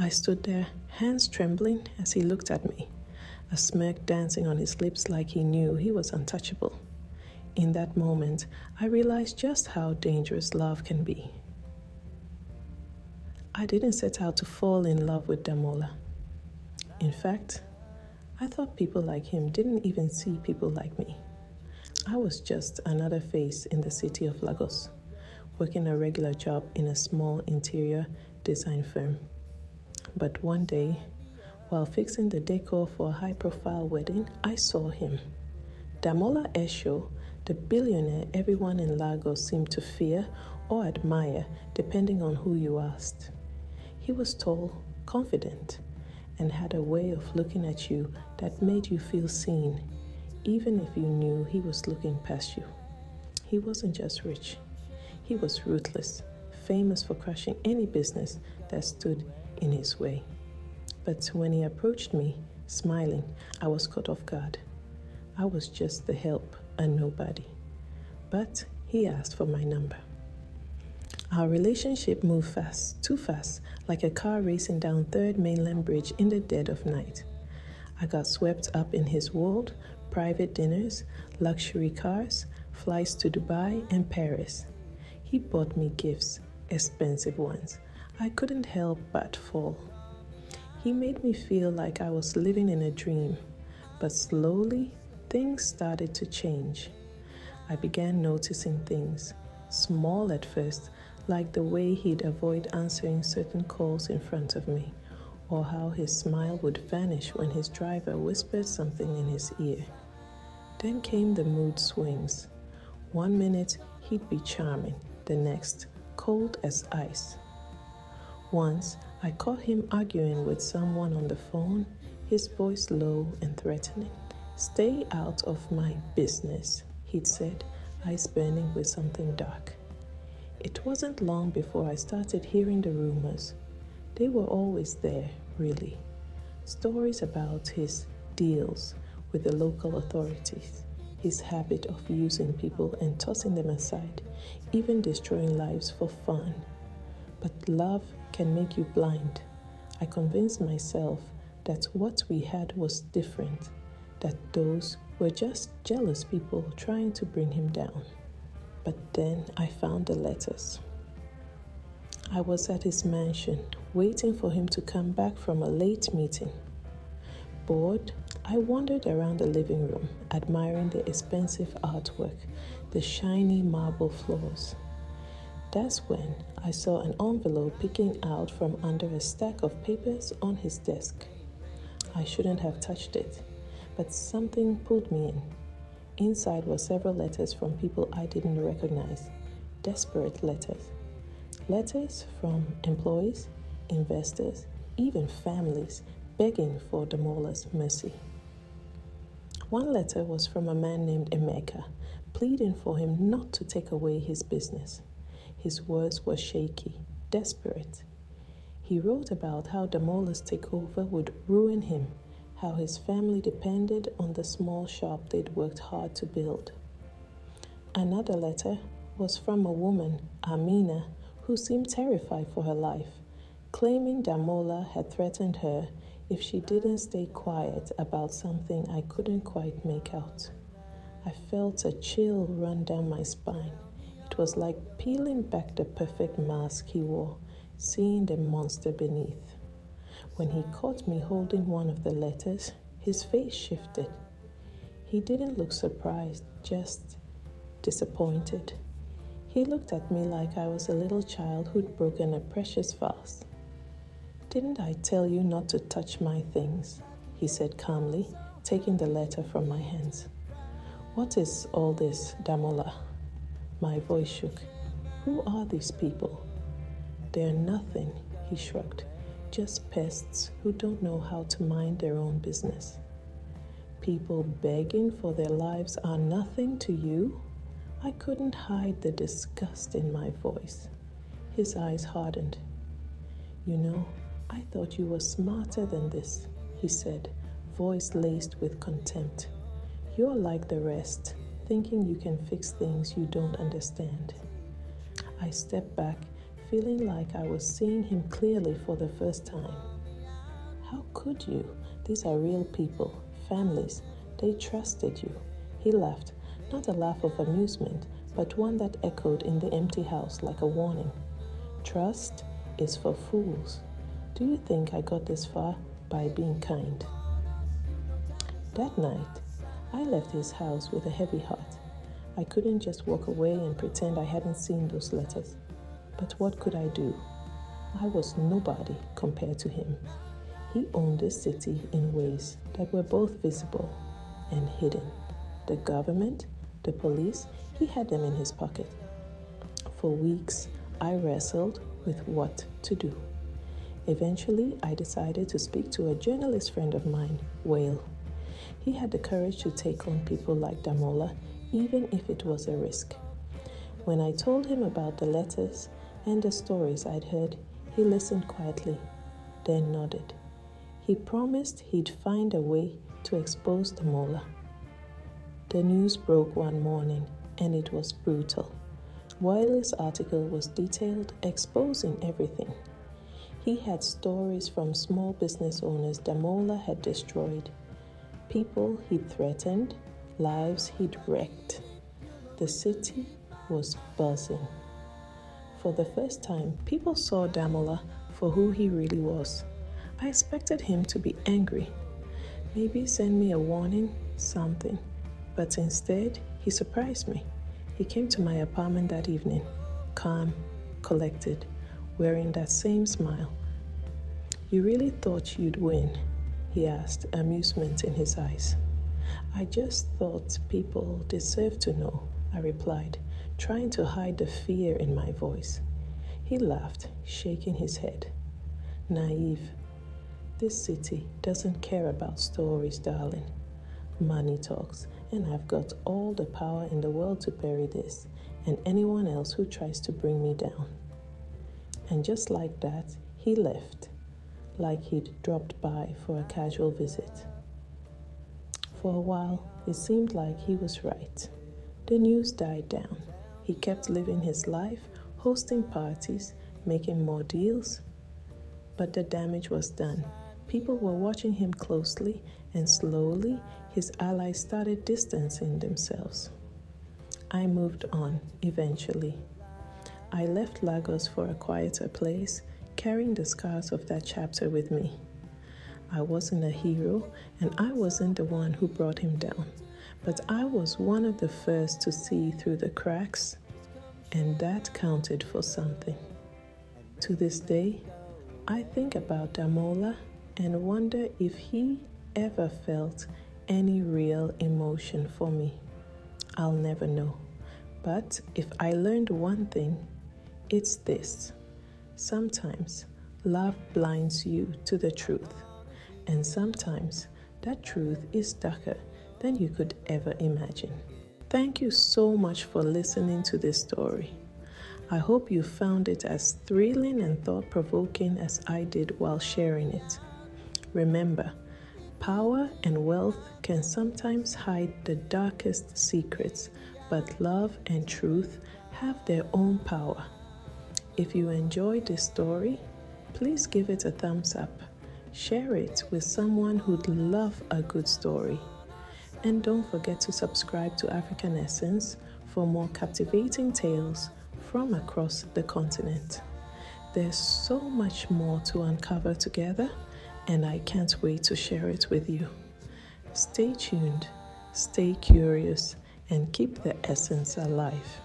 I stood there, hands trembling as he looked at me, a smirk dancing on his lips like he knew he was untouchable. In that moment, I realized just how dangerous love can be. I didn't set out to fall in love with Damola. In fact, I thought people like him didn't even see people like me. I was just another face in the city of Lagos, working a regular job in a small interior design firm. But one day, while fixing the decor for a high-profile wedding, I saw him. Damola Esho, the billionaire everyone in Lagos seemed to fear or admire, depending on who you asked. He was tall, confident, and had a way of looking at you that made you feel seen, even if you knew he was looking past you. He wasn't just rich. He was ruthless, famous for crushing any business that stood in his way. But when he approached me, smiling, I was caught off guard. I was just the help, a nobody. But he asked for my number. Our relationship moved fast, too fast, like a car racing down 3rd Mainland Bridge in the dead of night. I got swept up in his world, private dinners, luxury cars, flights to Dubai and Paris. He bought me gifts, expensive ones. I couldn't help but fall. He made me feel like I was living in a dream, but slowly things started to change. I began noticing things, small at first, like the way he'd avoid answering certain calls in front of me, or how his smile would vanish when his driver whispered something in his ear. Then came the mood swings. 1 minute, he'd be charming, the next, cold as ice. Once, I caught him arguing with someone on the phone, his voice low and threatening. "Stay out of my business," he'd said, eyes burning with something dark. It wasn't long before I started hearing the rumors. They were always there, really. Stories about his deals with the local authorities, his habit of using people and tossing them aside, even destroying lives for fun. But love can make you blind. I convinced myself that what we had was different, that those were just jealous people trying to bring him down. But then I found the letters. I was at his mansion, waiting for him to come back from a late meeting. Bored, I wandered around the living room, admiring the expensive artwork, the shiny marble floors. That's when I saw an envelope peeking out from under a stack of papers on his desk. I shouldn't have touched it, but something pulled me in. Inside were several letters from people I didn't recognize, desperate letters. Letters from employees, investors, even families begging for Damola's mercy. One letter was from a man named Emeka, pleading for him not to take away his business. His words were shaky, desperate. He wrote about how Damola's takeover would ruin him, how his family depended on the small shop they'd worked hard to build. Another letter was from a woman, Amina, who seemed terrified for her life, claiming Damola had threatened her if she didn't stay quiet about something I couldn't quite make out. I felt a chill run down my spine. It was like peeling back the perfect mask he wore, seeing the monster beneath. When he caught me holding one of the letters, his face shifted. He didn't look surprised, just disappointed. He looked at me like I was a little child who'd broken a precious vase. "Didn't I tell you not to touch my things?" he said calmly, taking the letter from my hands. "What is all this, Damola?" My voice shook. "Who are these people?" "They're nothing," he shrugged. "Just pests who don't know how to mind their own business." "People begging for their lives are nothing to you?" I couldn't hide the disgust in my voice. His eyes hardened. "You know, I thought you were smarter than this," he said, voice laced with contempt. "You're like the rest, thinking you can fix things you don't understand." I stepped back, feeling like I was seeing him clearly for the first time. How could you? These are real people, families. They trusted you. He laughed, not a laugh of amusement, but one that echoed in the empty house like a warning. Trust is for fools. Do you think I got this far by being kind? That night, I left his house with a heavy heart. I couldn't just walk away and pretend I hadn't seen those letters. But what could I do? I was nobody compared to him. He owned this city in ways that were both visible and hidden. The government, the police, he had them in his pocket. For weeks, I wrestled with what to do. Eventually, I decided to speak to a journalist friend of mine, Whale. He had the courage to take on people like Damola, even if it was a risk. When I told him about the letters and the stories I'd heard, he listened quietly, then nodded. He promised he'd find a way to expose Damola. The news broke one morning, and it was brutal. Wiley's article was detailed, exposing everything. He had stories from small business owners Damola had destroyed, people he'd threatened, lives he'd wrecked. The city was buzzing. For the first time, people saw Damola for who he really was. I expected him to be angry, maybe send me a warning, something. But instead, he surprised me. He came to my apartment that evening, calm, collected, wearing that same smile. "You really thought you'd win?" he asked, amusement in his eyes. "I just thought people deserved to know," I replied, trying to hide the fear in my voice. He laughed, shaking his head. "Naive. This city doesn't care about stories, darling. Money talks, and I've got all the power in the world to bury this and anyone else who tries to bring me down." And just like that, he left, like he'd dropped by for a casual visit. For a while, it seemed like he was right. The news died down. He kept living his life, hosting parties, making more deals. But the damage was done. People were watching him closely, and slowly, his allies started distancing themselves. I moved on, eventually. I left Lagos for a quieter place, carrying the scars of that chapter with me. I wasn't a hero, and I wasn't the one who brought him down, but I was one of the first to see through the cracks, and that counted for something. To this day, I think about Damola and wonder if he ever felt any real emotion for me. I'll never know. But if I learned one thing, it's this. Sometimes love blinds you to the truth, and sometimes that truth is darker than you could ever imagine. Thank you so much for listening to this story. I hope you found it as thrilling and thought-provoking as I did while sharing it. Remember, power and wealth can sometimes hide the darkest secrets, but love and truth have their own power. If you enjoyed this story, please give it a thumbs up. Share it with someone who'd love a good story. And don't forget to subscribe to African Essence for more captivating tales from across the continent. There's so much more to uncover together, and I can't wait to share it with you. Stay tuned, stay curious, and keep the essence alive.